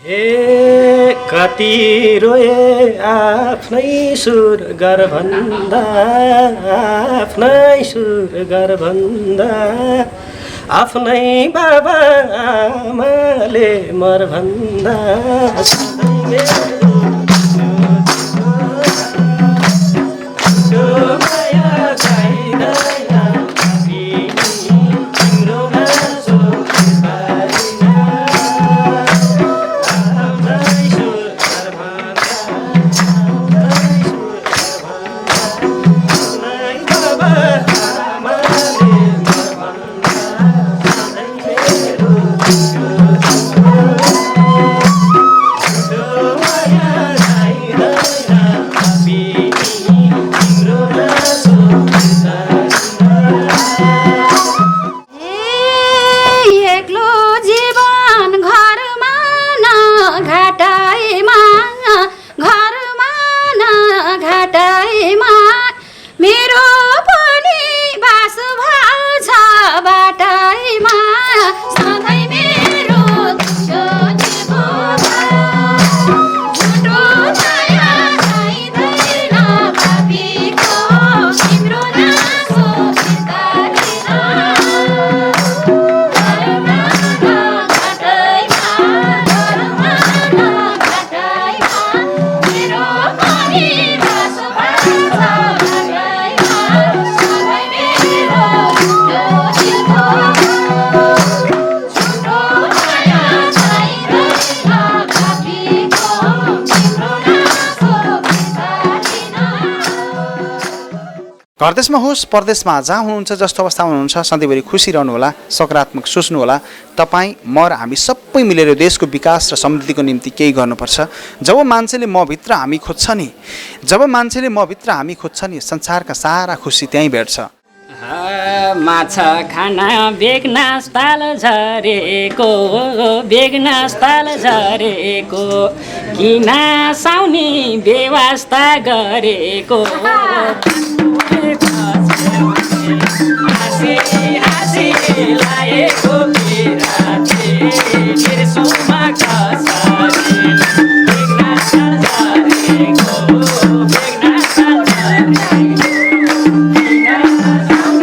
हे कति रोए आफ्नै सुर गर्भन्दा आफ्नै सुर गर्भन्दा आफ्नै बाबा आमाले मर्भन्दा घरदेशमा होस् परदेशमा जहाँ हुनुहुन्छ जस्तो अवस्थामा हुनुहुन्छ सधैँभरि खुसी रहनुहोला, सकारात्मक सोच्नुहोला। तपाईँ म र हामी सबै मिलेर देशको विकास र समृद्धिको निम्ति केही गर्नुपर्छ। जब मान्छेले मभित्र हामी खोज्छ नि संसारका सारा खुसी त्यहीँ भेट्छ। माछा खाना बेगनास ताल झरेको बेगनास ताल झरेको किन साउनी व्यवस्था गरेको हाँसी हाँसी लाएको पिराती बिर्सुमा कसरी बेगनास ताल झरेको बेगनास ताल झरेको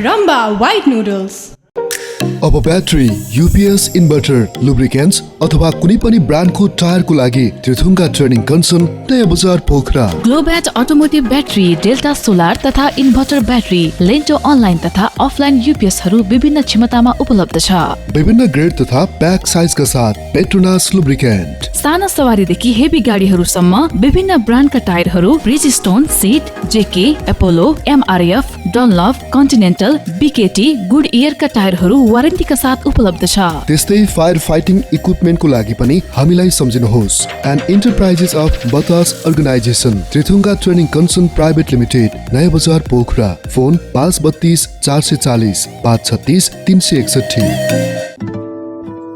रम्बा व्हाइट नुडल्स। अब ब्याट्री, युपीएस, इन्भर्टर, लुब्रिकेन्ट्स अथवा कुनै पनि ब्रान्डको टायरको लागि त्रिथुङ्गा training concern Naya Bazar Pokhara. Globat automotive battery, Delta solar तथा इन्भर्टर ब्याट्री, लेन्टो अनलाइन तथा अफलाइन युपीएसहरू विभिन्न क्षमतामा उपलब्ध छ। विभिन्न ग्रेड तथा प्याक साइजका साथ पेट्रोनास लुब्रिकेन्ट। साना सवारीदेखि हेभी गाडीहरूसम्म विभिन्न ब्रान्डका टायरहरू Bridgestone, CEAT, JK, Apollo, MRF, Dunlop, Continental, BKT, गुड इयरका टायरहरू वारेन्टीका साथ उपलब्ध छ। त्यस्तै फायर फाइटिङ इक्विपमेन्टको लागि पनि हामीलाई सम्झिनुहोस्। And enterprises of Batas organization, Trithunga training concern private limited, Naya Bazar Pokhara. Phone 532 440 536 361।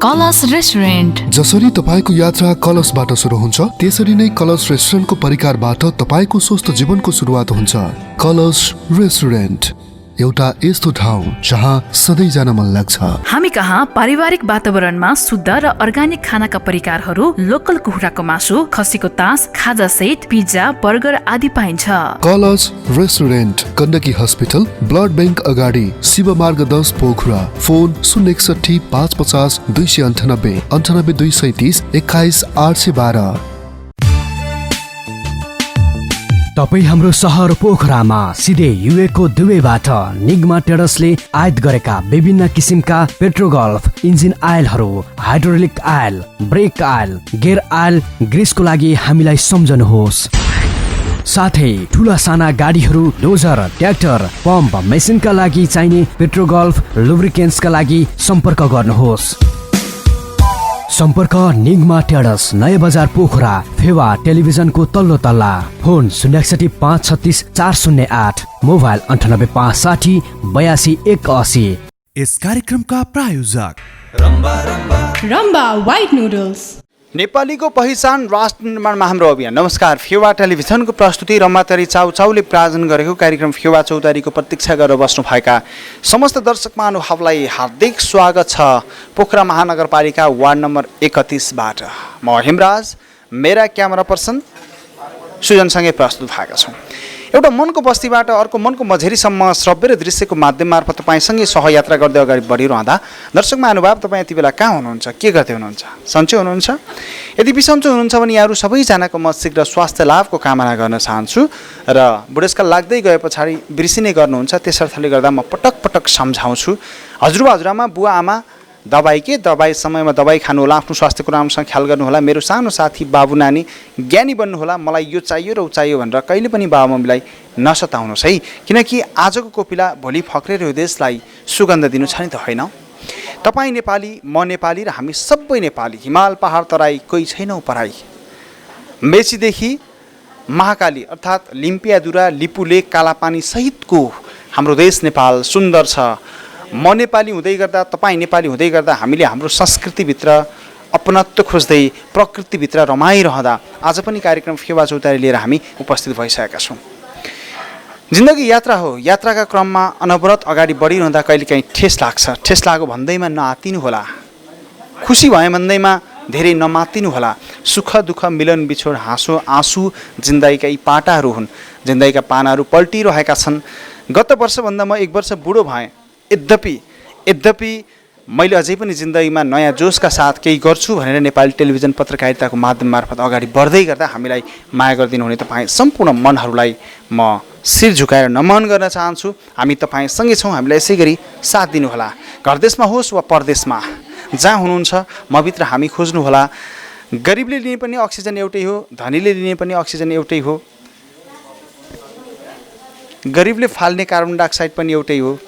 कलश रेस्टुरेन्ट। जसरी तपाईको यात्रा कलशबाट सुरु हुन्छ त्यसरी नै कलश रेस्टुरेन्टको परिकारबाट तपाईको स्वस्थ जीवनको सुरुवात हुन्छ। कलश रेस्टुरेन्ट एउटा यस्तो ठाउँ जहाँ सधैँ जान मन लाग्छ। हामी कहाँ पारिवारिक वातावरणमा शुद्ध र अर्ग्यानिक खानाका परिकारहरू, लोकल कुखुराको मासु, खसीको तास, खाजा सेट, पिज्जा, बर्गर आदि पाइन्छ। कलश restaurant, Gandaki hospital, blood bank अगाडि, शिव मार्ग 10 पोखरा। फोन 061 550 298 98 237 21 812। तपाईँ हाम्रो सहर पोखरामा सिधै युएको दुबईबाट निग्मा ट्रेडर्सले आयात गरेका विभिन्न किसिमका पेट्रोगल्फ इन्जिन आयलहरू, hydraulic oil, brake oil, gear oil, ग्रिसको लागि हामीलाई सम्झनुहोस्। साथै ठुला साना गाडीहरू, डोजर, ट्र्याक्टर, पम्प, मेसिनका लागि चाहिने पेट्रोगल्फ लुब्रिकेन्ट्सका लागि सम्पर्क गर्नुहोस्। सम्पर्क निग्मा ट्रेडर्स, नयाँ बजार पोखरा, फेवा टेलिभिजनको तल्लो तल्ला। Phone 061 536 408, mobile 98 560 82 81। इस कार्यक्रमका प्रायोजक रम्बा व्हाइट नुडल्स। नेपालीको पहिचान राष्ट्र निर्माणमा हाम्रो अभियान। नमस्कार, फेवा टेलिभिजनको प्रस्तुति रम्बातरी चाउचाउले प्रायोजन गरेको कार्यक्रम फेवा चौतारीको प्रतीक्षा गरेर बस्नुभएका समस्त दर्शक महानुभावलाई हार्दिक स्वागत छ पोखरा महानगरपालिका वार्ड नम्बर 31बाट। म हेमराज, मेरा क्यामेरा पर्सन सुजनसँगै प्रस्तुत भएका छौँ। एउटा मनको बस्तीबाट अर्को मनको मझेरीसम्म श्रव्य र दृश्यको माध्यम मार्फत तपाईँसँगै सहयात्रा गर्दै अगाडि बढिरहँदा दर्शक महानुभाव तपाईँ यति बेला कहाँ हुनुहुन्छ, के गर्दै हुनुहुन्छ? सन्चै हुनुहुन्छ? यदि बिसन्चो हुनुहुन्छ भने यहाँहरू सबैजनाको म शीघ्र स्वास्थ्य लाभको कामना गर्न चाहन्छु र बुढेसकाल लाग्दै गए पछाडि बिर्सिने गर्नुहुन्छ, त्यसर्थले गर्दा म पटक पटक सम्झाउँछु। हजुरबा हजुरआमा, बुवा आमा, दबाई समयमा दबाई खानु होला, आफ्नो स्वास्थ्यको राम्रोसँग ख्याल गर्नुहोला। मेरो सानो साथी बाबु नानी ज्ञानी बन्नुहोला, मलाई यो चाहियो र ऊ चाहियो भनेर कहिले पनि बाबा मम्मीलाई नसताउनुहोस् है, किनकि आजको कोपिला भोलि फक्रेर यो देशलाई सुगन्ध दिनु छ नि त, होइन? तपाईँ नेपाली, म नेपाली र हामी सबै नेपाली। हिमाल पहाड तराई कोही छैनौँ पराई। मेचीदेखि महाकाली अर्थात् लिम्पियादुरा, लिपुलेक, कालापानी सहितको हाम्रो देश नेपाल सुन्दर छ। म नेपाली हुँदै गर्दा, तपाईँ नेपाली हुँदै गर्दा हामीले हाम्रो संस्कृतिभित्र अपनत्व खोज्दै प्रकृतिभित्र रमाइरहँदा आज पनि कार्यक्रम फेवा चौतारी लिएर हामी उपस्थित भइसकेका छौँ। जिन्दगी यात्रा हो, यात्राका क्रममा अनवरत अगाडि बढिरहँदा कहिलेकाहीँ ठेस लाग्छ। ठेस लाग्यो भन्दैमा नआत्तिनु होला, खुसी भयो भन्दैमा धेरै नमात्तिनु होला। सुख दुःख मिलन बिछोड हाँसो आँसु जिन्दगीका यी पाटाहरू हुन्। जिन्दगीका पानाहरू पल्टिरहेका छन्। गत वर्षभन्दा म 1 वर्ष बुढो भएँ। यद्यपि मैले अझै पनि जिन्दगीमा नयाँ जोसका साथ केही गर्छु भनेर नेपाली टेलिभिजन पत्रकारिताको माध्यम मार्फत अगाडि बढ्दै गर्दा हामीलाई माया गरिदिनु हुने तपाईँ सम्पूर्ण मनहरूलाई म शिर झुकाएर नमन गर्न चाहन्छु। हामी तपाईँसँगै छौँ, हामीलाई यसै गरी साथ दिनुहोला। घरदेशमा होस् वा परदेशमा जहाँ हुनुहुन्छ मभित्र हामी खोज्नुहोला। गरिबले लिने पनि अक्सिजन एउटै हो, धनीले लिने पनि अक्सिजन एउटै हो। गरिबले फाल्ने कार्बन डाइअक्साइड पनि एउटै हो,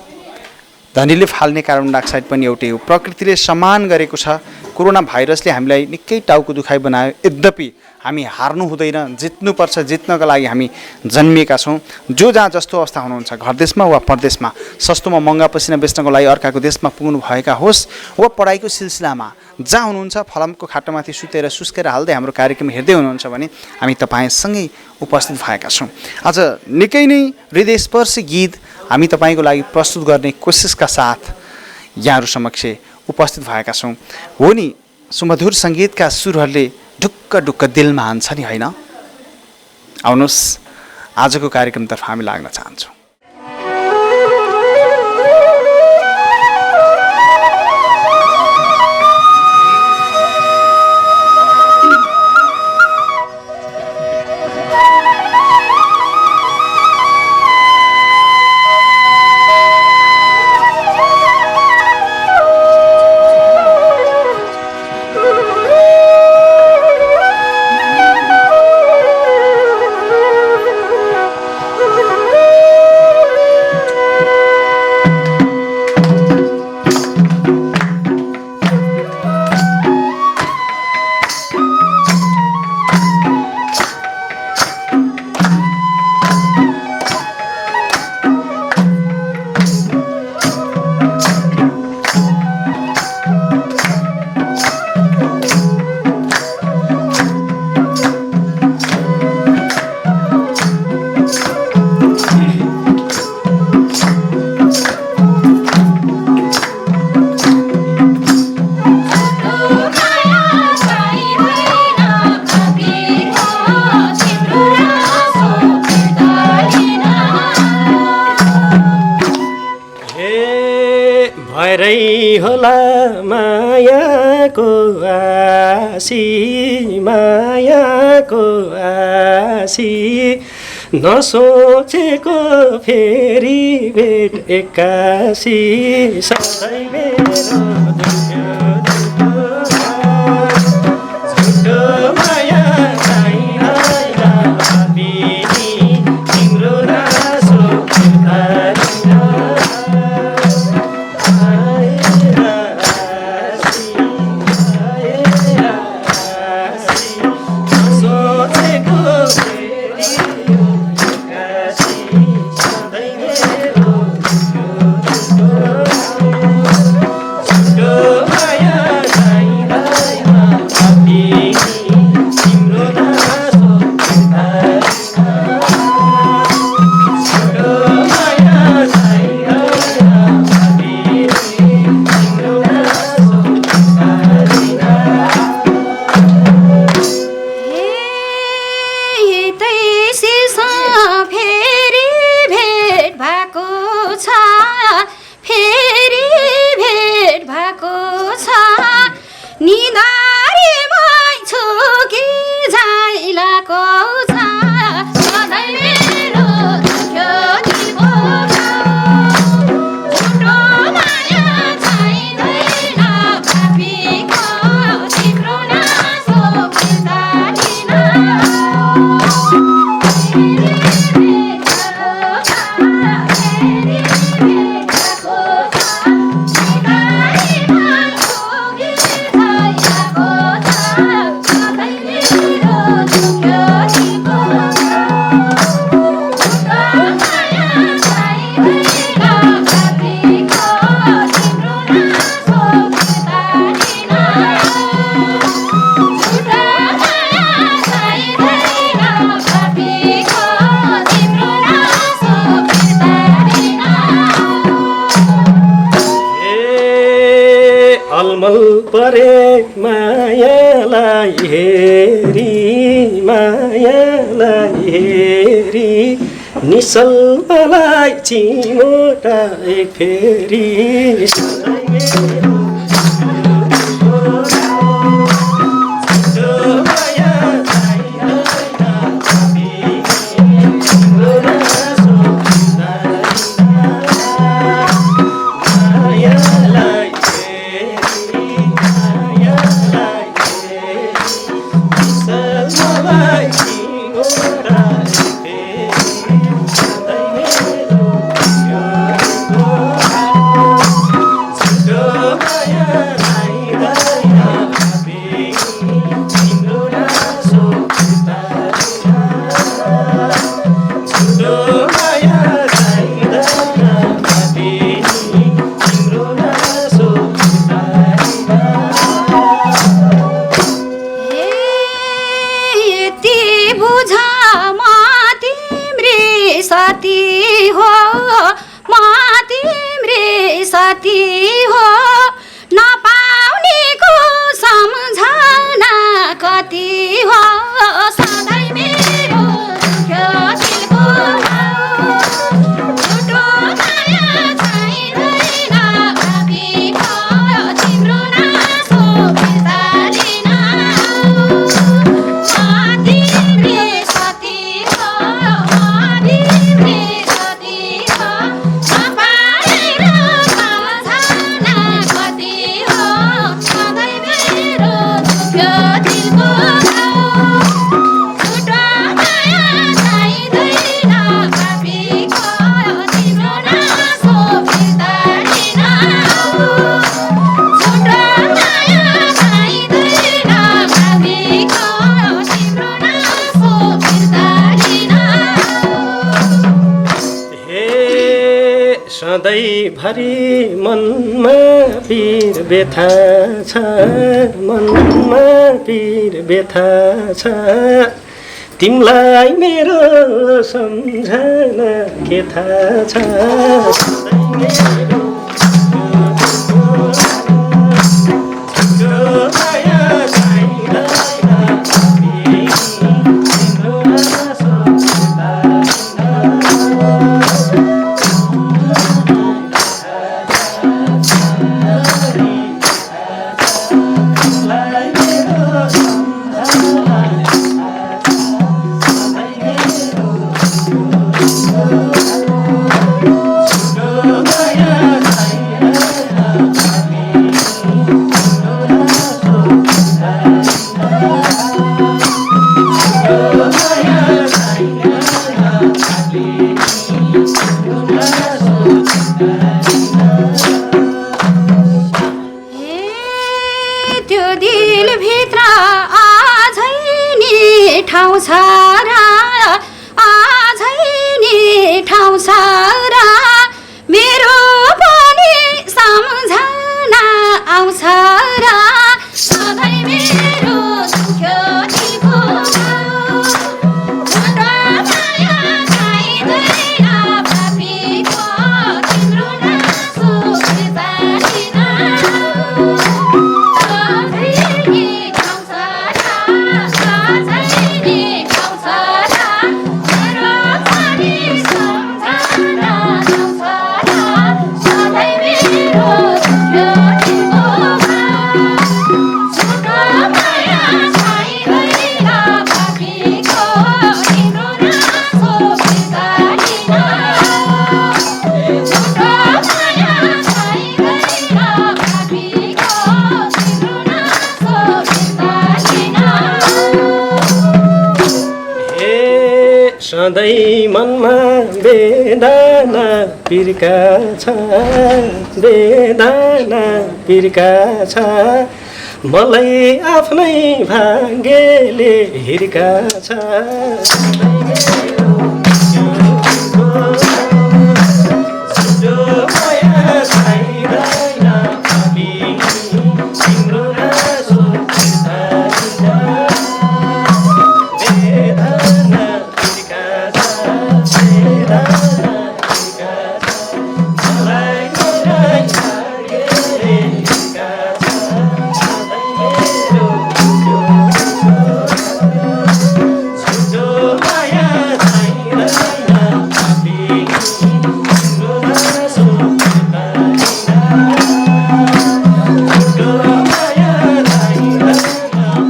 धनीले फाल्ने कार्बन डाइअक्साइड पनि एउटै हो। प्रकृतिले समान गरेको छ। कोरोना भाइरसले हामीलाई निकै टाउको दुखाइ बनायो, यद्यपि हामी हार्नु हुँदैन, जित्नुपर्छ। जित्नका लागि हामी जन्मिएका छौँ। जो जहाँ जस्तो अवस्था हुनुहुन्छ, घर देशमा वा परदेशमा, सस्तोमा महँगा पसिना बेच्नको लागि अर्काको देशमा पुग्नु भएका होस् वा पढाइको सिलसिलामा जहाँ हुनुहुन्छ, फलामको खाटोमाथि सुतेर सुस्केर हाल्दै हाम्रो कार्यक्रम हेर्दै हुनुहुन्छ भने हामी तपाईँसँगै उपस्थित भएका छौँ। आज निकै नै हृदयस्पर्शी गीत हामी तपाईँको लागि प्रस्तुत गर्ने कोसिसका साथ यहाँहरू समक्ष उपस्थित भएका छौँ। हो नि, सुमधुर सङ्गीतका सुरहरूले ढुक्क ढुक्क दिलमा हान्छ नि, होइन? आउनुहोस्, आजको कार्यक्रमतर्फ हामी लाग्न चाहन्छौँ। होला मायाको आसी, मायाको आसी, नसोचेको फेरि भेट एक्कासी सधैँ मेरो झुटो माया छैन भाबिनी तिम्रो नासो अलमल परे मायालाई हेरी निसल मलाई चिमोटा एक फेरि सधैँभरि मनमा पीर व्यथा छ मनमा पीर व्यथा छ तिमीलाई मेरो सम्झना के थाहा छ ठाउँ छ र अझै नि ठाउँ छ र मेरो पनि सम्झना आउँछ र सधैँ मेरो दुख्यो तिम्रो माया चाहिँदैन पापीको तिम्रो नासो बिर्तादिन सधैँ नि ठाउँ छ र सधैँ नि ठाउँ छ र मेरो पनि सम्झना आउँछ र सधैँ मेरो दुख्यो तिम्रो छोटो माया चाहिँदैन पापीको तिम्रो नासो बिर्तादिन छोटो माया चाहिँदैन पापीको तिम्रो नासो बिर्तादिन हे सधैँ मनमा वेदना पिरका छ वेदना पिरका छ मलाई आफ्नै भाग्यले हिर्का छ जो माया चाहिँदैन पापी तिम्रो नासो वेदना पिरका छ वेदना पिरका छ मलाई आफ्नै भाग्यले हिर्का छ सधैँ मेरो जो माया चाहिँदैन पापी तिम्रो नासो जो माया चाहिँदैन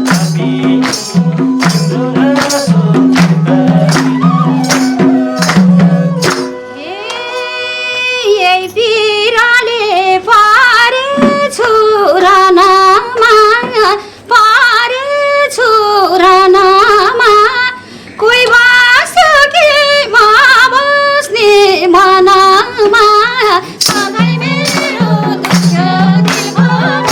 पापी तिम्रो नासो यही पिराले पारेछु रानामा पारेछु रानामा कोही बाँच्यो कि म बस्ने मनमा सधैँ मेरो दुख्यो दिलभर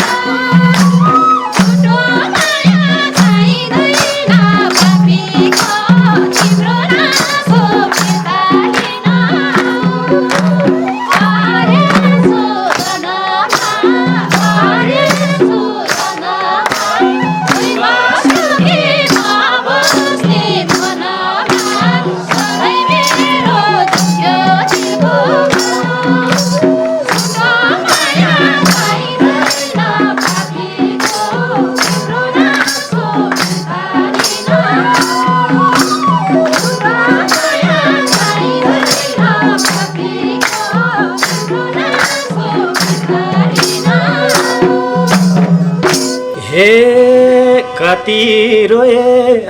छोटो माया चाहिँदैन पापीको तिम्रो नासो बिर्तादिन पारेछु रानामा पारेछु रानामा कोही बाँच्यो कि म बस्ने मनमा सधैँ मेरो दुख्यो दिलभर छोटो माया चाहिँदैन पापीको तिम्रो नासो बिर्तादिन छोटो माया चाहिँदैन पापीको तिम्रो नासो बिर्तादिन हे कति रोए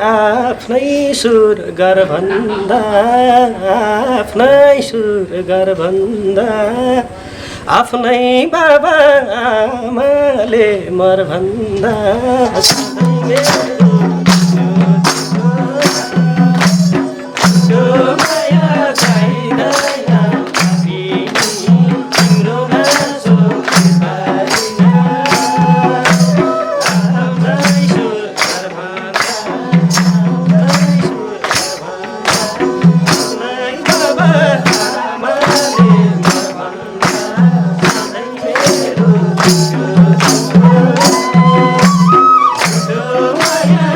आफ्नै सुर गर्भन्दा आफ्नै सुर गर्भन्दा आफ्नै बाबा आमाले मरभन्दा सधैँ मेरो जो माया चाहिँदैन पापी तिम्रो नासो बिर्तादिन आफ्नै सुर गर्भन्दा आफ्नै सुर गर्भन्दा आफ्नै बाबा आमाले मरभन्दा सधैँ मेरो जो माया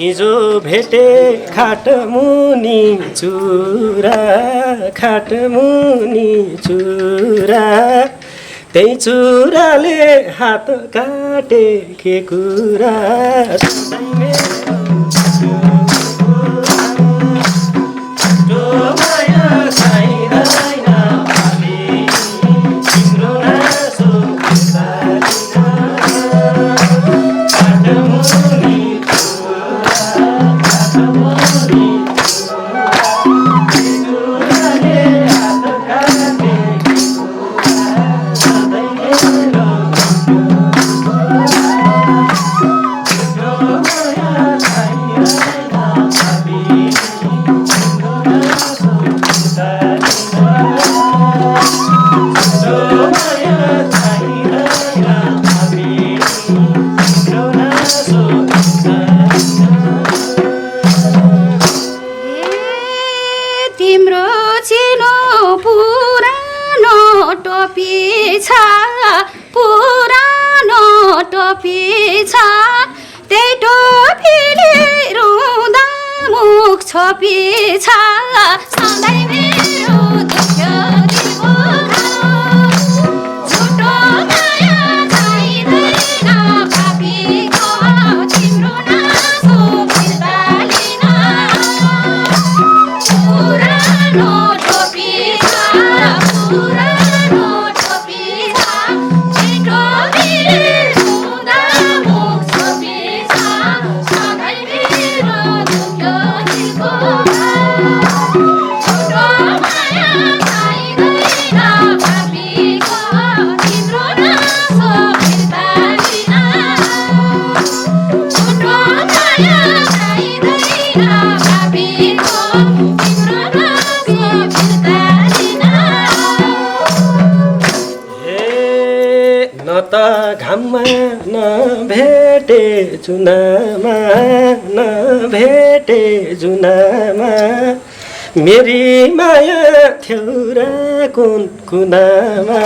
हिजो भेटे खाट मुनि चुरा खाट मुनि चुरा त्यही चुराले हात काटे के कुरा जुनामा नभेटे जुनामा मेरी माया थियो र कुन कुनामा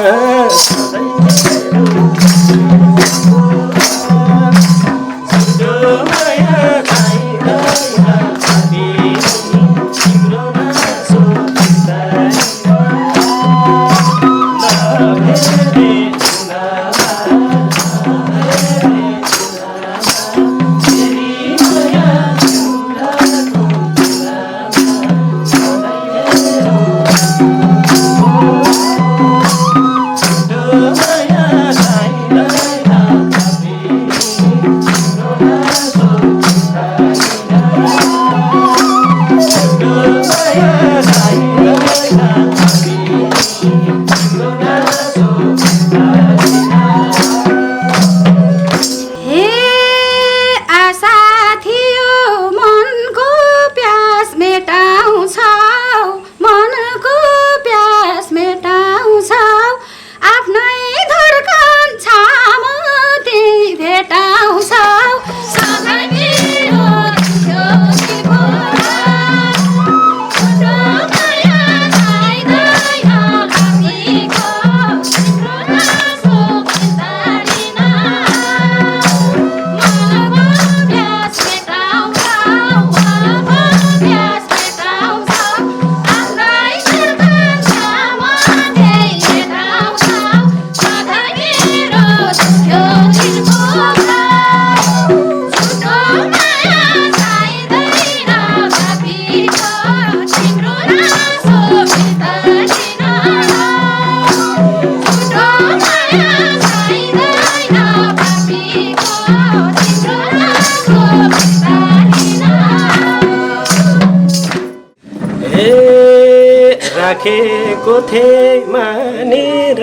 राखेको थिए मानेर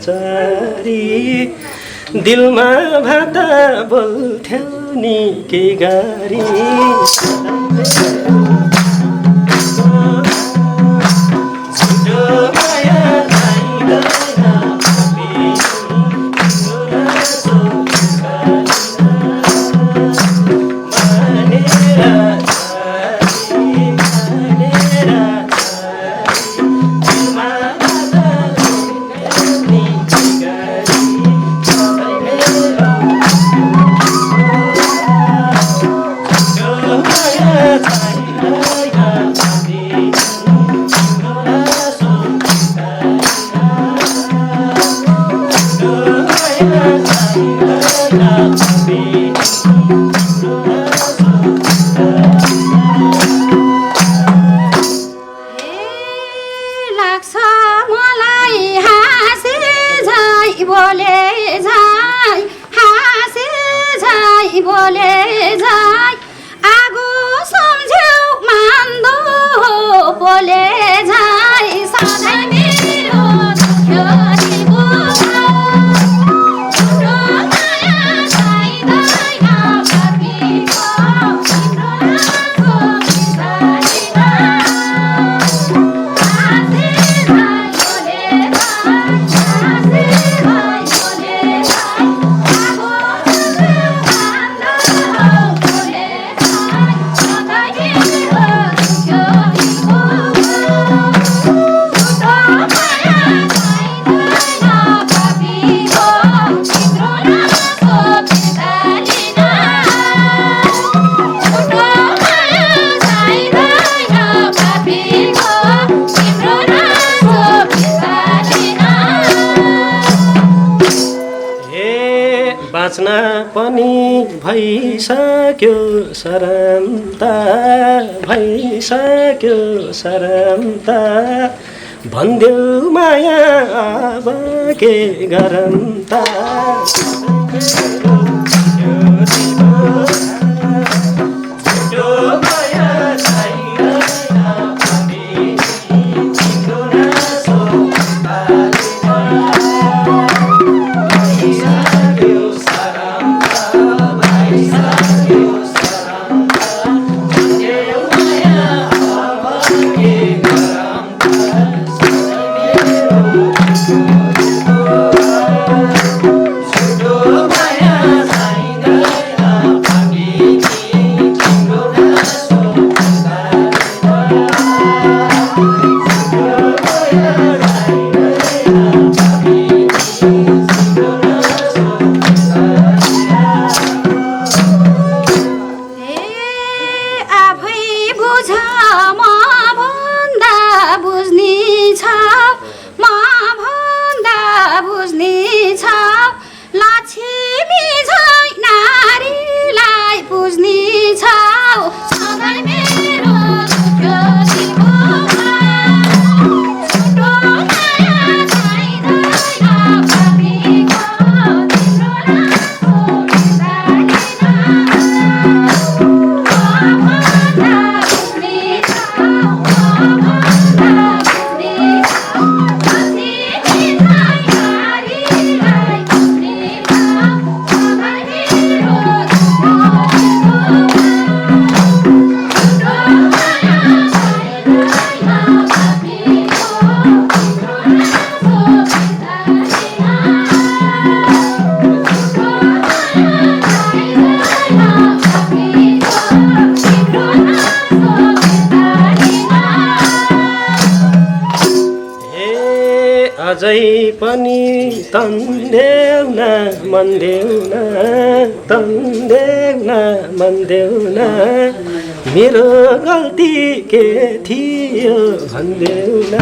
चरी दिलमा भाता बोल्थ्यौ नि के गरी लाग्छ मलाई हाँसे झै बोले झै हाँसे झै बोले झै आगो सम्झ्यौ मान्दो बोले झै सधैँ मेरो दुख्यो तिम्रो माया चाहिँदैन कतिको तिम्रो बाँच्न पनि भइसक्यो सरमता भइसक्यो सरमता भन्देऊ माया अब के गरम त अझै पनि तन्देऊ न मन्देऊ न तन्देऊ न मन्देऊ न मेरो गल्ती के थियो भन्देऊ न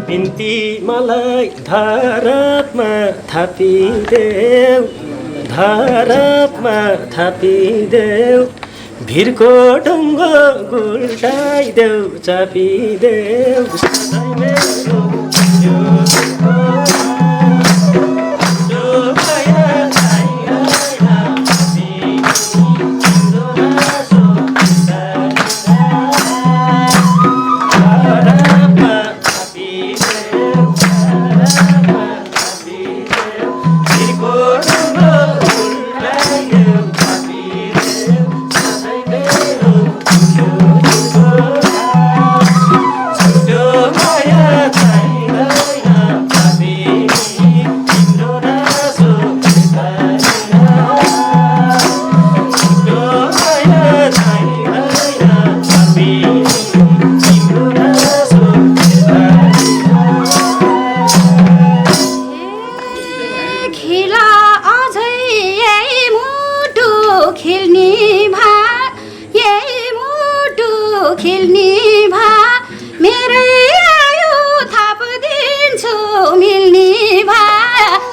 बिन्ती मलाई धारापमा थापिदेऊ भिरको ढुङ्गो गुल्टाइदेऊ चापिदेऊ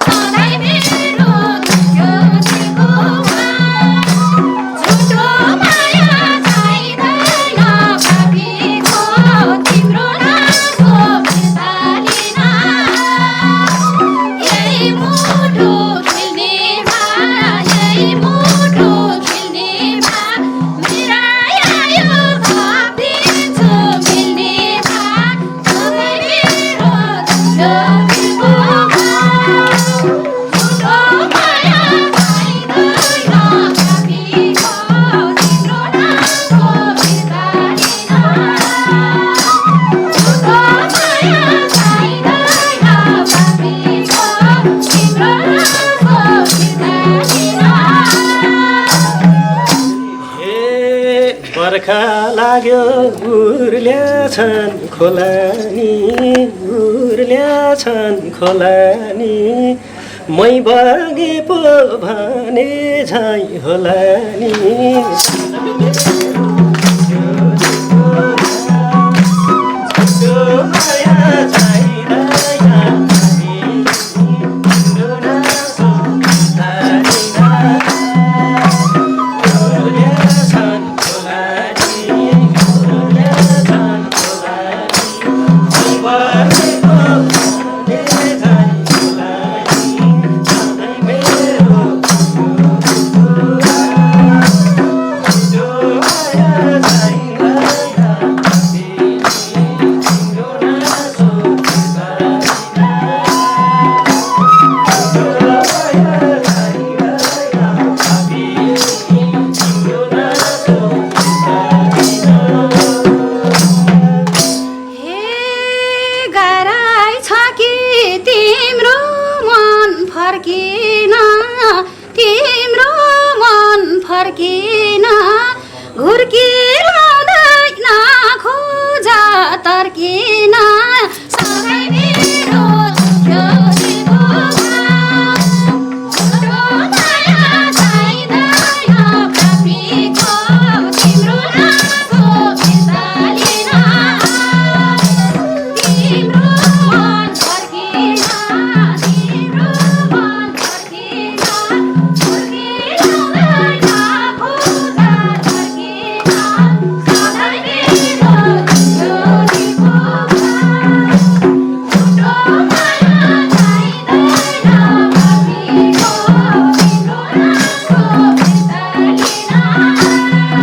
सधैँ मेरो बर्खा लाग्यो उर्ल्याछन् खोलानी मै बगे पो भने झै होला नि फर्किन घुर्किलाउँदैन खोजा तर्किन सधैँ मेरो ज्योतिको माया चाहिँदैन प्राप्तिको तिम्रो नामको बिर्तालिन तिम्रो मन फर्किन तिम्रो मन फर्किन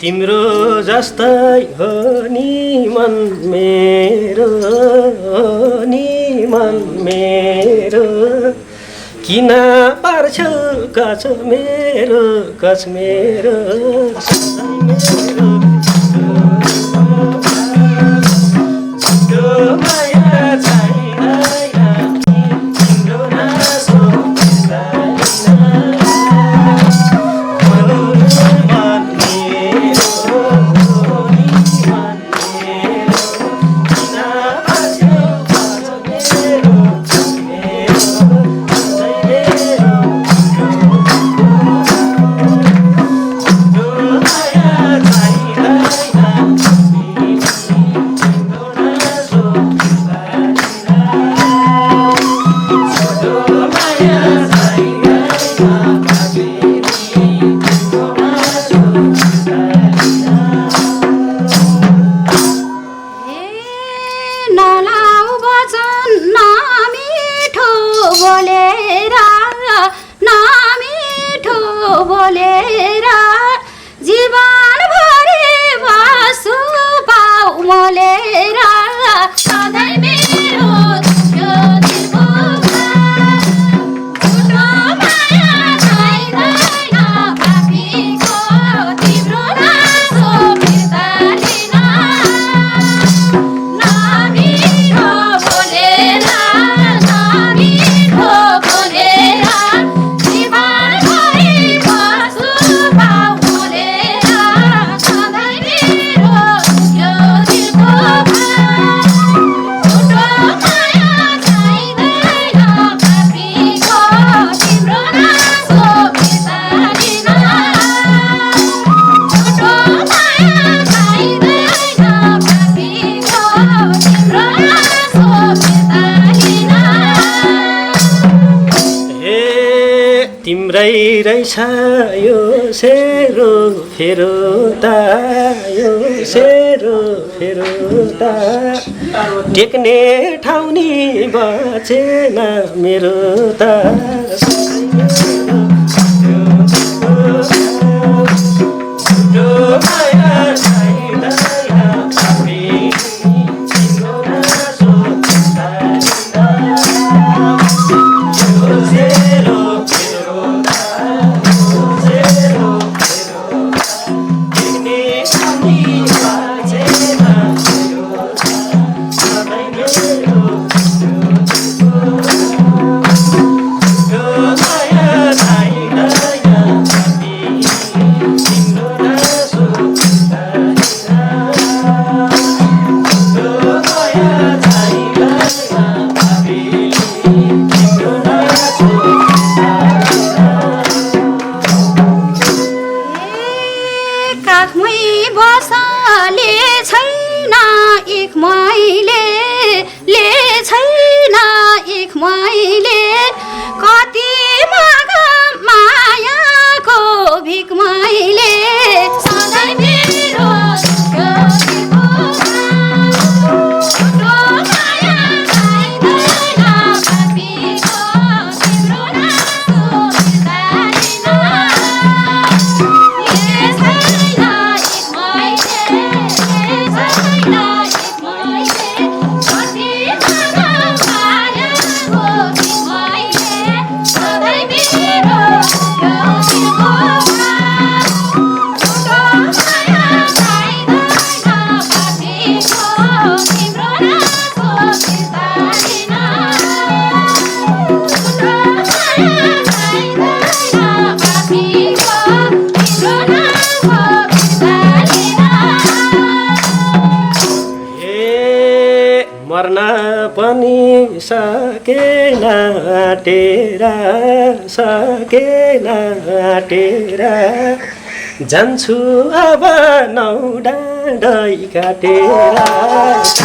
तिम्रो जस्तै हो नि मन मेरो किन पार्छौ कच मेरो माया चाहिँदैन तिम्रो नासो वचन नमिठो बोलेर नमिठो बोलेर जीवनभरि बस्छु पाउ मोलेर सधैँ मेरो दुख्यो दिलको झुटो माया चाहिँदैन पापीको तिम्रो नासो फिर्ता लिन नमिठो बोलेर जीवनभरि बस्छु पाउ मोलेर सधैँ मेरो दुख्यो दिलको झुटो माया चाहिँदैन पापीको तिम्रो नासो फिर्ता लिन झुटो माया चाहिँदैन पापीको तिम्रो नासो फिर्ता लिन हे तिम्रै रहेछ यो सेरो फेरो त यो सेरो फेरो त टेक्ने ठाउँ नि बचेन मेरो त झुटो माया चाहिँदैन पापी तिम्रो नासो फिर्ता काखमै बसाले छैन एक मैले ले छैन एक मैले कति माग मायाको भिख मैले सधैँ मेरो दुख्यो दिलको झुटो माया चाहिँदैन पापीको तिम्रो नासो फिर्ता लिन मर्न पनि सकेन टेरा जान्छु अब नौ डाँडै काटेर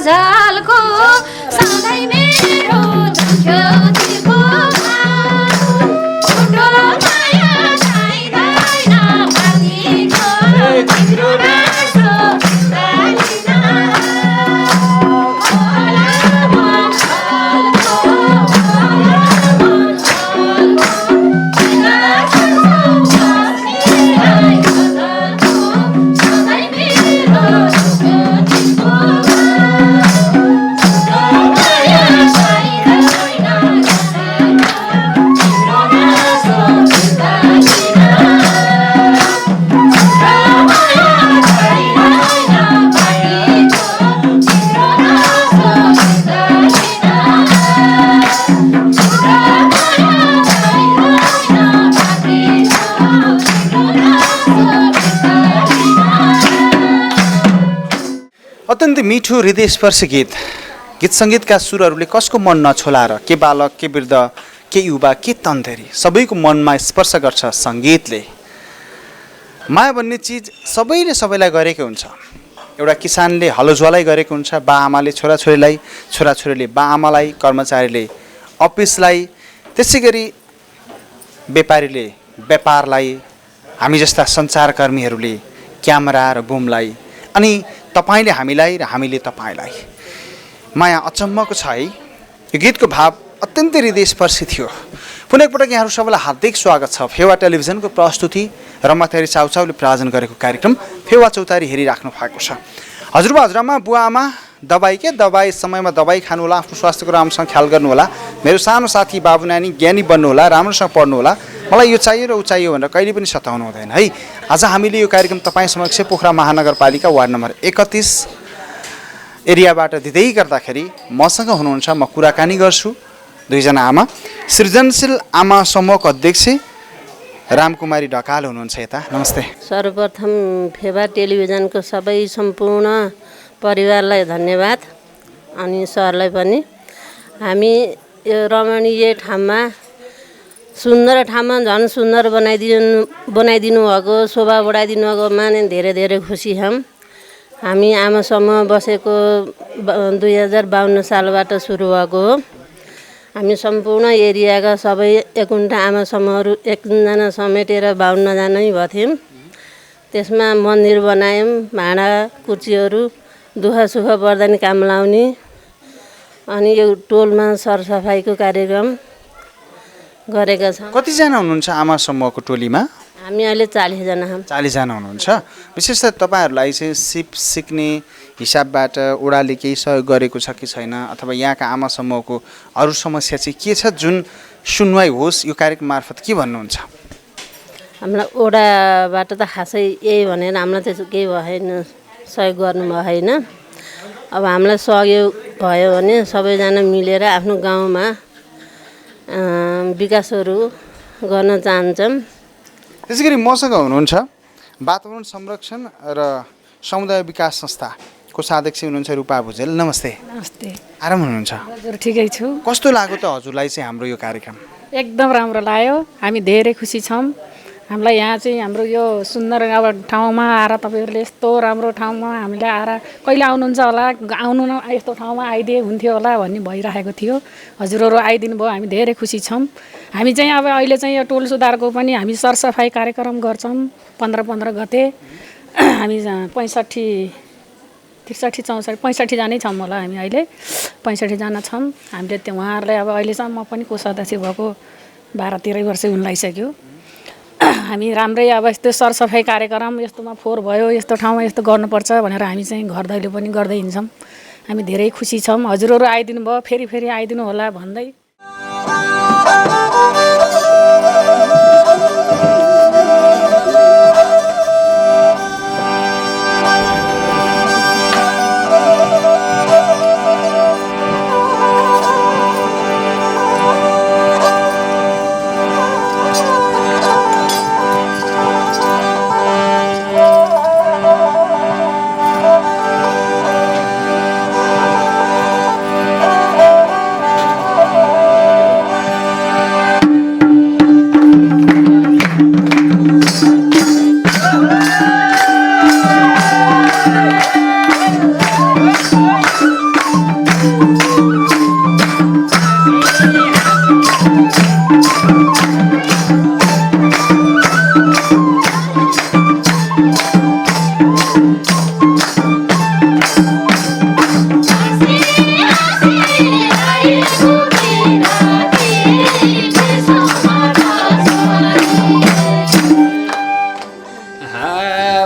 झलको सधैँ मेरो दुख्यो दिलको झुटो माया चाहिँदैन पापीको तिम्रो नासो फिर्ता लिन होला मन हल्को किन छोड्छौ बस्नेलाई झलको सधैँ मेरो दुख्यो अत्यन्तै मिठो हृदयस्पर्शी गीत। गीत सङ्गीतका सुरहरूले कसको मन नछोलाएर, के बालक, के वृद्ध, के युवा, के तन्तेरी, सबैको मनमा स्पर्श गर्छ सङ्गीतले। माया भन्ने चिज सबैले सबैलाई गरेको हुन्छ। एउटा किसानले हलो जुवालाई गरेको हुन्छ, बा आमाले छोराछोरीलाई, छोराछोरीले बा आमालाई, कर्मचारीले अफिसलाई, त्यसै गरी व्यापारीले व्यापारलाई, हामी जस्ता सञ्चारकर्मीहरूले क्यामेरा र बुमलाई, अनि तपाईँले हामीलाई र हामीले तपाईँलाई। माया अचम्मको छ है। यो गीतको भाव अत्यन्तै हृदयस्पर्शी थियो। पुनः एकपटक यहाँहरू सबैलाई हार्दिक स्वागत छ। फेवा टेलिभिजनको प्रस्तुति रमाथारी चाउचाउले प्रायोजन गरेको कार्यक्रम फेवा चौतारी हेरिराख्नु भएको छ। हजुरबा हजुरआमा बुवा आमा दबाई समयमा दबाई खानु होला, आफ्नो स्वास्थ्यको राम्रोसँग ख्याल गर्नु होला। मेरो सानो साथी बाबु नानी ज्ञानी बन्नु होला, राम्रोसँग पढ्नु होला। मलाई यो चाहियो र ऊ चाहियो भनेर कहिले पनि सताउनु हुँदैन है। आज हामीले यो कार्यक्रम तपाईँ समक्ष पोखरा महानगरपालिका वार्ड नम्बर 31 एरियाबाट दिँदै गर्दाखेरि मसँग हुनुहुन्छ, म कुराकानी गर्छु। दुईजना आमा, सृजनशील आमा समूहको अध्यक्ष रामकुमारी ढकाल हुनुहुन्छ यता। नमस्ते। सर्वप्रथम फेवा टेलिभिजनको सबै सम्पूर्ण परिवारलाई धन्यवाद, अनि सरलाई पनि। हामी यो रमणीय ठाउँमा, सुन्दर ठाउँमा झन् सुन्दर बनाइदिनु भएको, शोभा बढाइदिनु भएकोमा नै धेरै धेरै खुसी छौँ। हामी आमा समूह बसेको 2052 सालबाट सुरु भएको हो। हामी सम्पूर्ण एरियाका सबै 51 आमा समूहहरू 1जना समेटेर 52 जना नै भथ्यौँ। त्यसमा मन्दिर बनायौँ, भाँडा कुर्चीहरू दुःख सुख पर्दा नि काम लाउने, अनि यो टोलमा सरसफाइको कार्यक्रम गरेका छौँ। कतिजना हुनुहुन्छ आमा समूहको टोलीमा? हामी अहिले 40 जना छौँ। 40 जना हुनुहुन्छ। विशेष त तपाईँहरूलाई चाहिँ सिक्ने हिसाबबाट ओडाले केही सहयोग गरेको छ कि छैन, अथवा यहाँका आमा समूहको अरू समस्या चाहिँ के छ जुन सुनवाई होस् यो कार्यक्रम मार्फत, के भन्नुहुन्छ? हामीलाई ओडाबाट त खासै यही भनेर हामीलाई त्यस्तो केही भएन, सहयोग गर्नु भएन। अब हामीलाई सहयोग भयो भने सबैजना मिलेर आफ्नो गाउँमा विकासहरू गर्न चाहन्छौँ। त्यसै गरी मसँग हुनुहुन्छ वातावरण संरक्षण र समुदाय विकास संस्थाको अध्यक्ष हुनुहुन्छ रूपा भुजेल। नमस्ते। नमस्ते। आराम हुनुहुन्छ? हजुर ठिकै छु। कस्तो लाग्यो त हजुरलाई चाहिँ हाम्रो यो कार्यक्रम? एकदम राम्रो लाग्यो, हामी धेरै खुसी छौँ। हामीलाई यहाँ चाहिँ हाम्रो यो सुन्दर अब ठाउँमा आएर तपाईँहरूले यस्तो राम्रो ठाउँमा हामीलाई आएर कहिले आउनुहुन्छ होला, आउनु न यस्तो ठाउँमा आइदिए हुन्थ्यो होला भन्ने भइरहेको थियो। हजुरहरू आइदिनु भयो, हामी धेरै खुसी छौँ। हामी चाहिँ अब अहिले चाहिँ यो टोल सुधारको पनि हामी सरसफाइ कार्यक्रम गर्छौँ 15 गते। हामी 65 जनै छौँ होला। हामी अहिले 65 जना छौँ। हामीले त्यो उहाँहरूलाई अब अहिलेसम्म म पनि कोषाध्यक्ष भएको 12-13 वर्ष हुन लागिसक्यो। हामी राम्रै अब यस्तो सरसफाइ कार्यक्रम यस्तोमा फोहोर भयो, यस्तो ठाउँमा यस्तो गर्नुपर्छ भनेर हामी चाहिँ घर दैलो पनि गर्दै हिँड्छौँ। हामी धेरै खुसी छौँ। हजुरहरू आइदिनु भयो, फेरि आइदिनु होला भन्दै।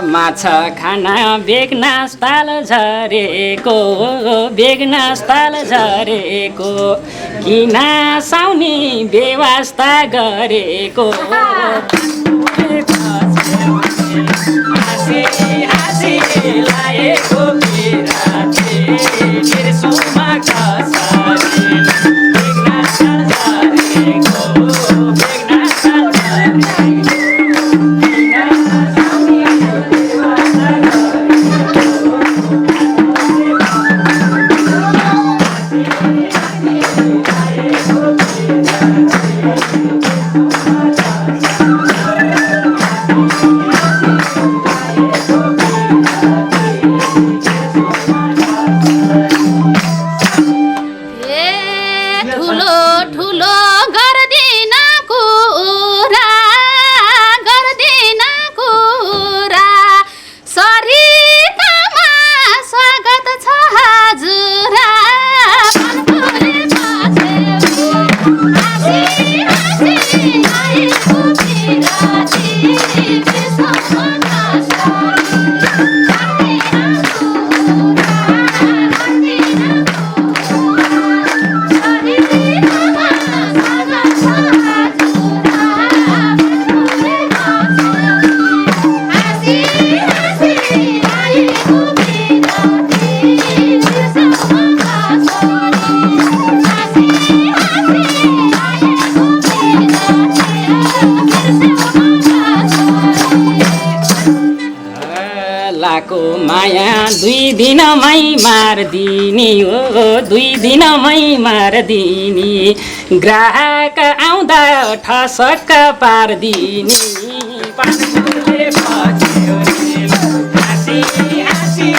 माछा खाना बेगनास ताल झरेको, बेगनास ताल झरेको, किन साउने व्यवस्था गरेको। हाँसी हाँसी लागेको पिराते बिर्सौँमा कसरी, बेगनास ताल झरेको, बेगनास ताल झरेको। ग्राहकको माया 2 दिनमै मार्दिने हो 2 दिनमै मार्दिने ग्राहक आउँदा ठसक्क पार्दिने पानफुलले बज्यो रेलो हाँसी हाँसी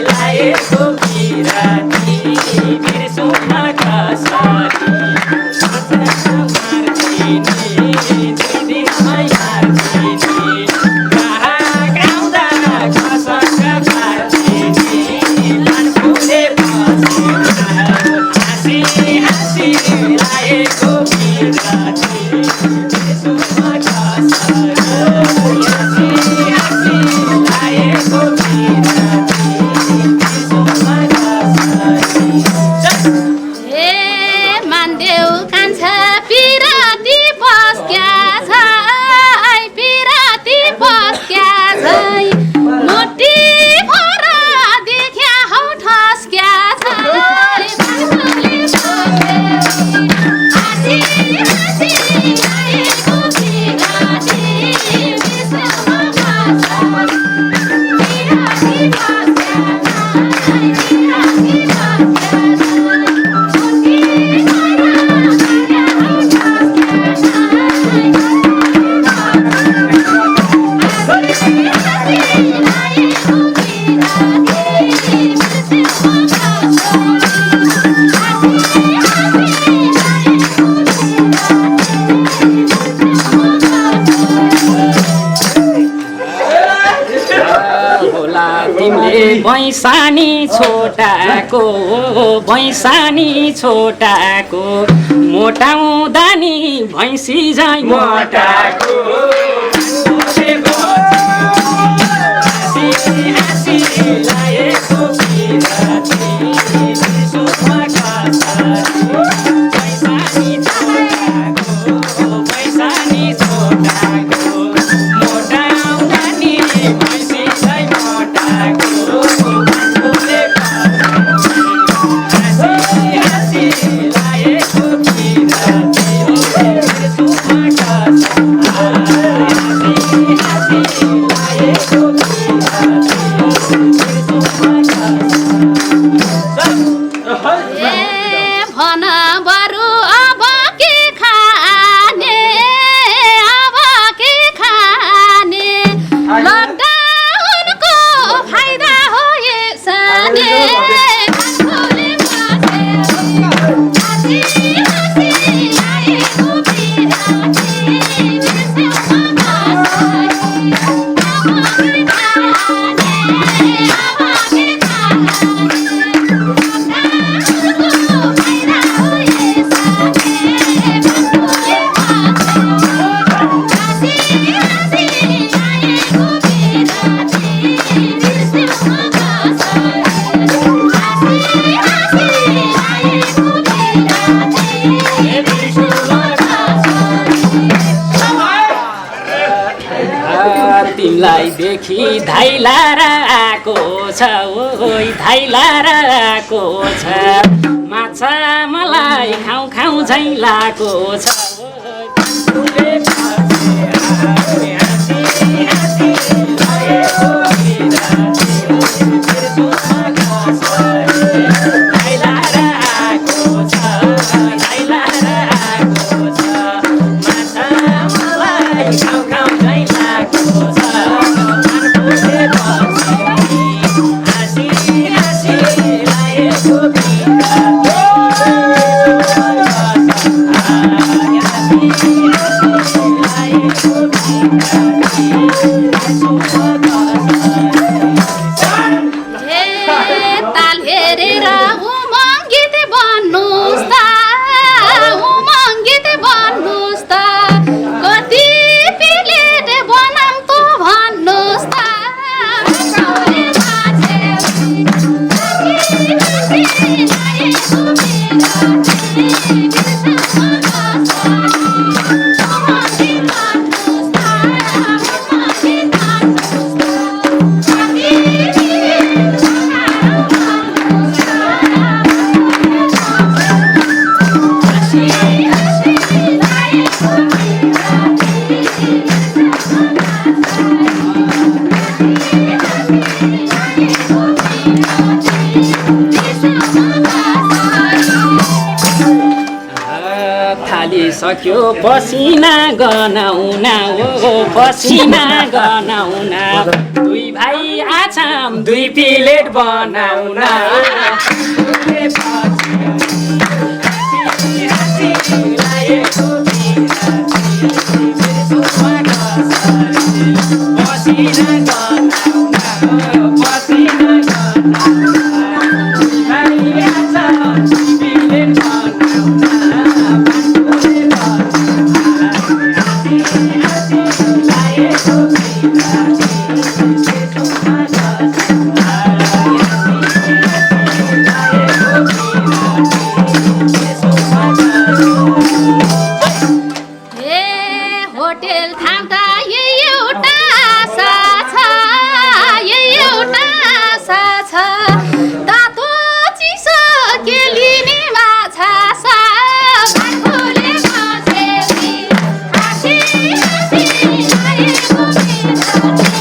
लाएको बिराती बिर्सुमा कसरी भैँसानी छोटाको भैँसानी छोटाको मोटाउँदा नि भैँसी झैँ मोटाको तिमीलाई देखि धाइलार आएको छ ओइ धाइलार आएको छ माछा मलाई खाउ खाउ झैँ लागेको छ सक्यो पसिना गनाउना हो पसिना गनाउना दुई भाइ आछाम दुई प्लेट बनाउना होटेल थाम्दा यही एउटा आशा छ यही एउटा आशा छ तातो चिसो के लिने माछा छ भाइले बसेकी हाँसी हाँसी लागेको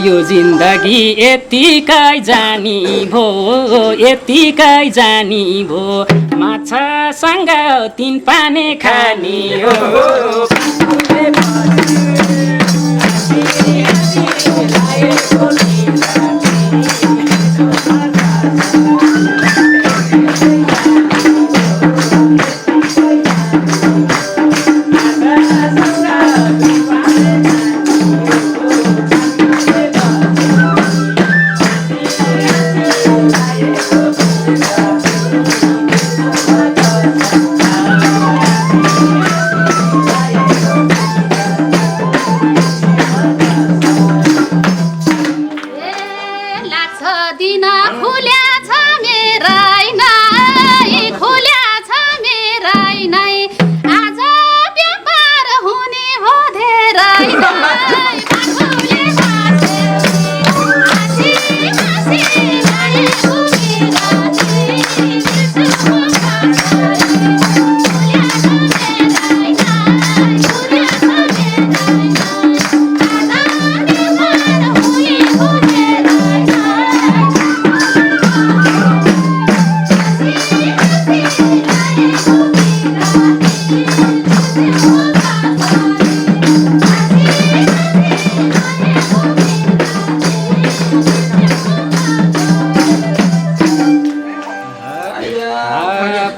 यो जिन्दगी यतिकै जानी भो यतिकै जानी भो माछासँग तिन पाने खानी हो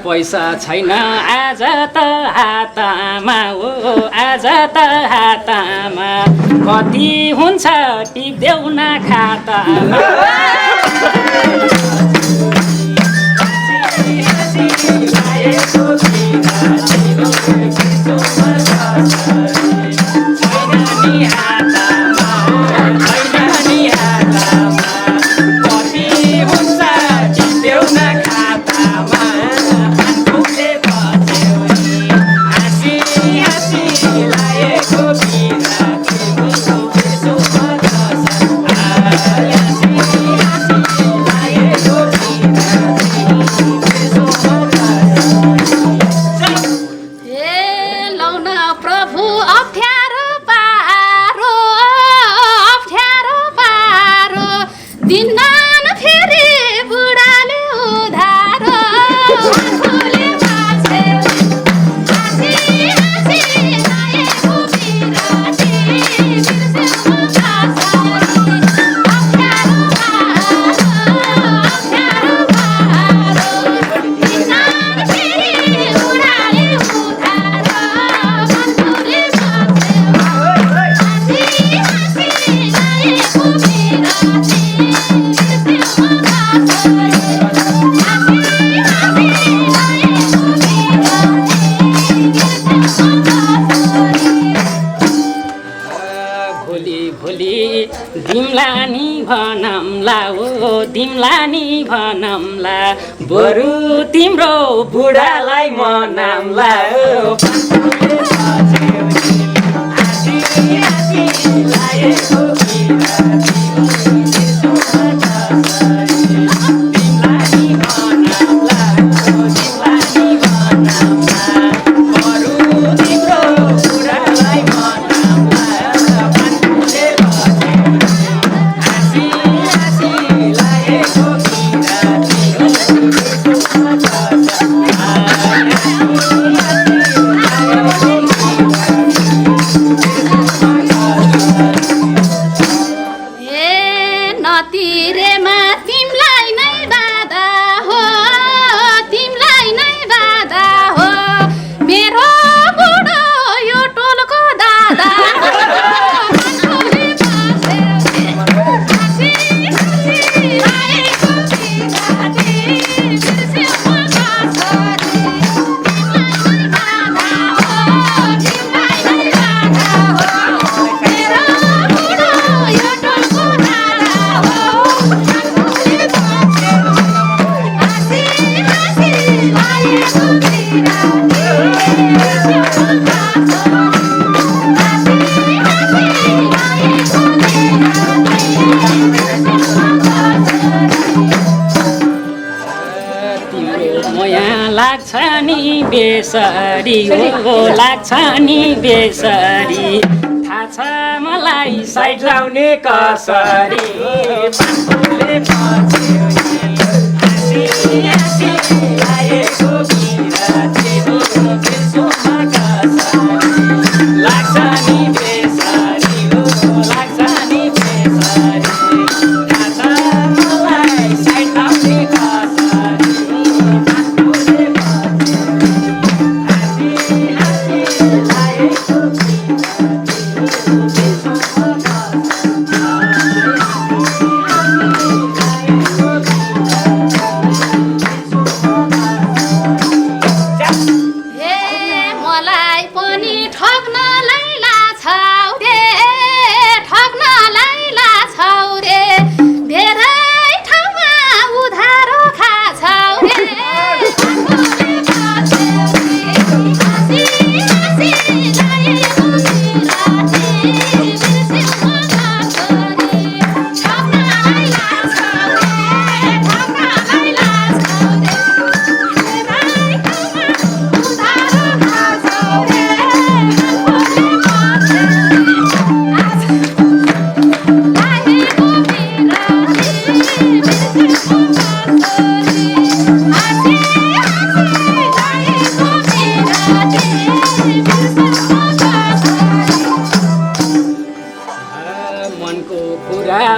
पैसा छैन आज त हातमा हो आज त हातमा कति हुन्छ टिप्देऊ न खातामा तिमलाई नि भनौँला बरु तिम्रो बुढालाई मनाउँला लाग्छ नि बेसरी हो लाग्छ नि बेसरी थाहा छ मलाई साइड लाउने कसरी लाग्छ नि बेसरी हो लाग्छ नि बेसरी थाहा छ मलाई साइड लाउने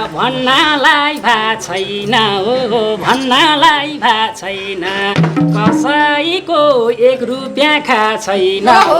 भन्नलाई भा छैन हो भन्नलाई भा छैन कसैको 1 रुपैयाँ खा छैन हो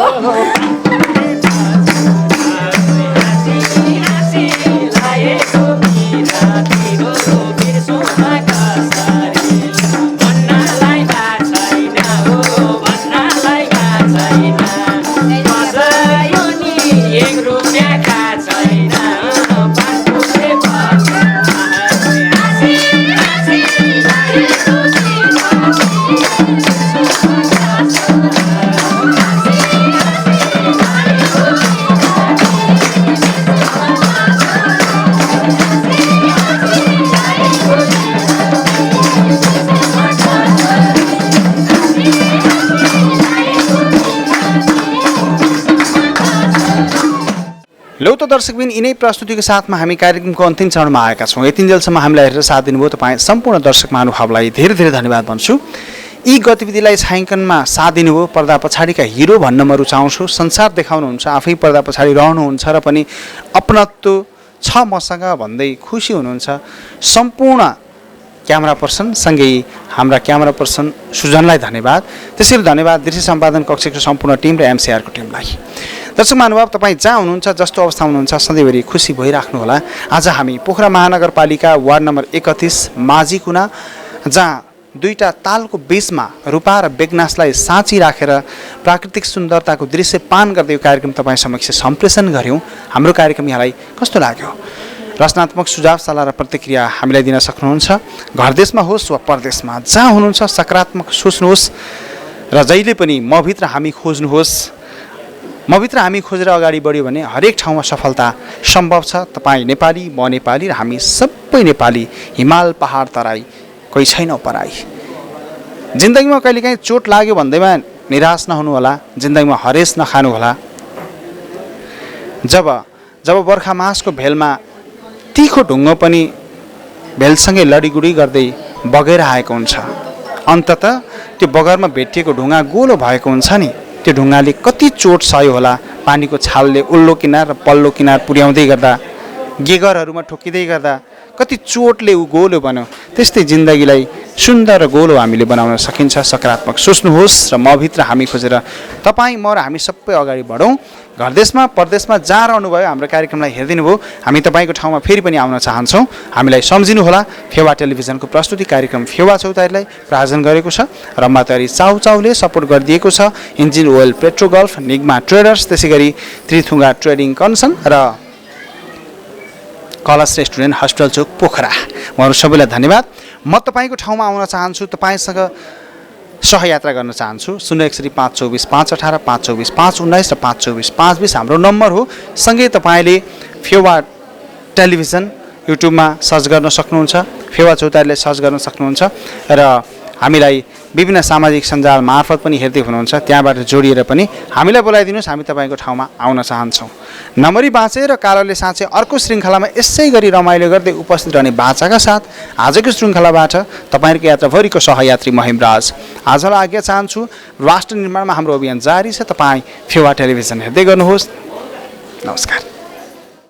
लौ त दर्शकबिन यिनै प्रस्तुतिको साथमा हामी कार्यक्रमको अन्तिम चरणमा आएका छौँ। यतिन्जेलसम्म हामीलाई हेरेर साथ दिनुभयो तपाईँ सम्पूर्ण दर्शक महानुभावलाई धेरै धेरै धन्यवाद भन्छु। यी गतिविधिलाई छायाङ्कनमा साथ दिनुभयो पर्दा पछाडिका हिरो भन्न म रुचाउँछु। संसार देखाउनुहुन्छ, आफै पर्दा पछाडि रहनुहुन्छ र पनि अपनत्व छ मसँग भन्दै खुसी हुनुहुन्छ। सम्पूर्ण क्यामेरा पर्सन सँगै हाम्रा क्यामेरा पर्सन सुजनलाई धन्यवाद। त्यसैले धन्यवाद दृश्य सम्पादन कक्षको सम्पूर्ण टिम र एमसिआरको टिमलाई। दर्शक महानुभाव तपाईँ जहाँ हुनुहुन्छ, जस्तो अवस्था हुनुहुन्छ, सधैँभरि खुसी भइराख्नुहोला। आज हामी पोखरा महानगरपालिका वार्ड नम्बर 31 माझीकुना, जहाँ दुईटा तालको बीचमा रूपा र बेगनासलाई साँची राखेर प्राकृतिक सुन्दरताको दृश्य पान गर्दै यो कार्यक्रम तपाईँ समक्ष सम्प्रेषण गऱ्यौँ। हाम्रो कार्यक्रम यहाँलाई कस्तो लाग्यो? रचनात्मक सुझाव सल्लाह र प्रतिक्रिया हामीलाई दिन सक्नुहुन्छ। घर देशमा होस् वा परदेशमा जहाँ हुनुहुन्छ सकारात्मक सोच्नुहोस् र जहिले पनि मभित्र हामी खोज्नुहोस्। मभित्र हामी खोजेर अगाडि बढ्यो भने हरेक ठाउँमा सफलता सम्भव छ। तपाईँ नेपाली, म नेपाली र हामी सबै नेपाली। हिमाल पहाड तराई कोही छैन पराई। जिन्दगीमा कहिलेकाहीँ चोट लाग्यो भन्दैमा निराश नहुनुहोला, जिन्दगीमा हरेस नखानुहोला। जब बर्खा मासको भेलमा तिखो ढुङ्गो पनि भेलसँगै लडीगुडी गर्दै बगेर आएको हुन्छ, अन्ततः त्यो बगरमा भेटिएको ढुङ्गा गोलो भएको हुन्छ नि। त्यो ढुङ्गाले कति चोट सह्यो होला, पानीको छालले उल्लो किनार र पल्लो किनार पुर्याउँदै गर्दा, गेगरहरूमा ठोकिँदै गर्दा कति चोटले ऊ गोलो बन्यो। त्यस्तै जिन्दगीलाई सुन्दर र गोलो हामीले बनाउन सकिन्छ। सकारात्मक सोच्नुहोस् र मभित्र हामी खोजेर तपाईँ, म र हामी सबै अगाडि बढौँ। घर देशमा परदेशमा जहाँ रहनुभयो हाम्रो कार्यक्रमलाई हेरिदिनु भयो, हामी तपाईँको ठाउँमा फेरि पनि आउन चाहन्छौँ। हामीलाई सम्झिनुहोला। फेवा टेलिभिजनको प्रस्तुति कार्यक्रम फेवा चौतारीलाई प्रायोजन गरेको छ। रम्बा तयारी चाउचाउले सपोर्ट गरिदिएको छ। Engine oil petro golf, Nigma traders, त्यसै गरी त्रिथुङ्गा ट्रेडिङ कन्सन र कलश रेस्टुरेन्ट, हस्पिटल चोक, पोखरा। उहाँहरू सबैलाई धन्यवाद। म तपाईँको ठाउँमा आउन चाहन्छु, तपाईँसँग सहयात्रा गर्न चाहन्छु। 01 524 518 524 519 र 524 520 हाम्रो नम्बर हो। सँगै तपाईँले फेवा टेलिभिजन युट्युबमा सर्च गर्न सक्नुहुन्छ, फेवा चौतारीलाई सर्च गर्न सक्नुहुन्छ र हामीलाई विभिन्न सामाजिक सञ्जाल मार्फत पनि हेर्दै हुनुहुन्छ। त्यहाँबाट जोडिएर पनि हामीलाई बोलाइदिनुहोस्, हामी तपाईँको ठाउँमा आउन चाहन्छौँ। नम्बरी बाँचे र कालोले साँचे अर्को श्रृङ्खलामा यसै गरी रमाइलो गर्दै उपस्थित रहने बाचाका साथ आजको श्रृङ्खलाबाट तपाईँहरूको यात्राभरिको सहयात्री म हेमराज आजलाई आज्ञा चाहन्छु। राष्ट्र निर्माणमा हाम्रो अभियान जारी छ। तपाईँ फेवा टेलिभिजन हेर्दै गर्नुहोस्। नमस्कार।